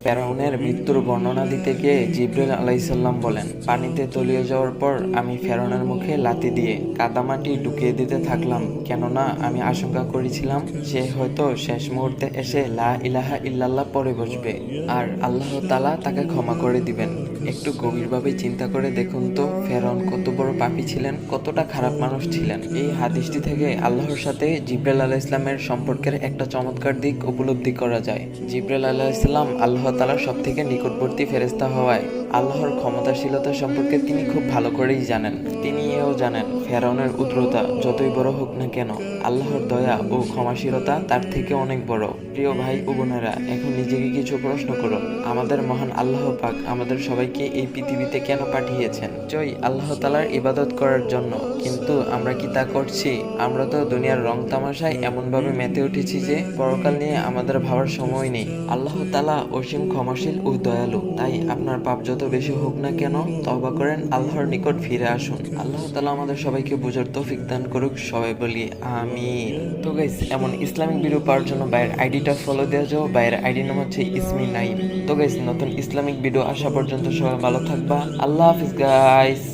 ফেরাউনের মৃত্যুর বর্ণনা দিতে গিয়ে জিবরাইল আলাইহিসসালাম বলেন, পানিতে তলিয়ে যাওয়ার পর আমি ফেরাউনের মুখে লাথি দিয়ে কাদামাটি ঢুকিয়ে দিতে থাকলাম, কেননা আমি আশঙ্কা করেছিলাম সে হয়তো শেষ মুহূর্তে এসে লা ইলাহা ইল্লাল্লাহ পড়ে বসবে আর আল্লাহ তাআলা তাকে ক্ষমা করে দিবেন। একটু গভীরভাবে চিন্তা করে দেখুন তো, ফেরাউন কত বড় পাপী ছিলেন, কতটা খারাপ মানুষ ছিলেন। এই হাদিসটি থেকে আল্লাহর সাথে জিবরাইল আলাইহিস সালামের সম্পর্কের একটা চমৎকার দিক উপলব্ধি করা যায়। জিবরাইল আলাইহিস সালাম আল্লাহ তাআলার সবথেকে নিকটবর্তী ফেরেশতা হওয়ায় আল্লাহর ক্ষমতাশীলতা সম্পর্কে তিনি খুব ভালো করেই জানেন। তিনি এও জানেন ফেরাউনের উগ্রতা যতই বড় হোক না কেন, আল্লাহর দয়া ও ক্ষমাশীলতা তার থেকে অনেক বড়। প্রিয় ভাই ও বোনেরা, এখন নিজেকে কিছু প্রশ্ন করুন, আমাদের মহান আল্লাহ পাক আমাদের সবাইকে এই পৃথিবীতে কেন পাঠিয়েছেন? জয় আল্লাহ তাআলার ইবাদত করার জন্য, কিন্তু আমরা কি তা করছি? আমরা তো দুনিয়ার রং তামাশায় এমনভাবে মেতে উঠেছি যে পরকাল নিয়ে আমাদের ভাবার সময় নেই। আল্লাহ তাআলা অসীম ক্ষমাশীল ও দয়ালু, তাই আপনার পাপ যত বেশি হোক না কেন তওবা করেন, আল্লাহর নিকট ফিরে আসুন। আল্লাহ তাআলা আমাদের সবাইকে বুঝার তৌফিক দান করুক, সবাই বলি আমিন। তো গাইস, এমন ইসলামিক ভিডিও পাওয়ার জন্য ভাইয়ের আইডিটা ফলো দেওয়া যাও। ভাইয়ের আইডি নাম হচ্ছে ইসমি নাইম। তো গাইস, নতুন ইসলামিক ভিডিও আসা পর্যন্ত সবাই ভালো থাকবা। আল্লাহ হাফিজ গাইস।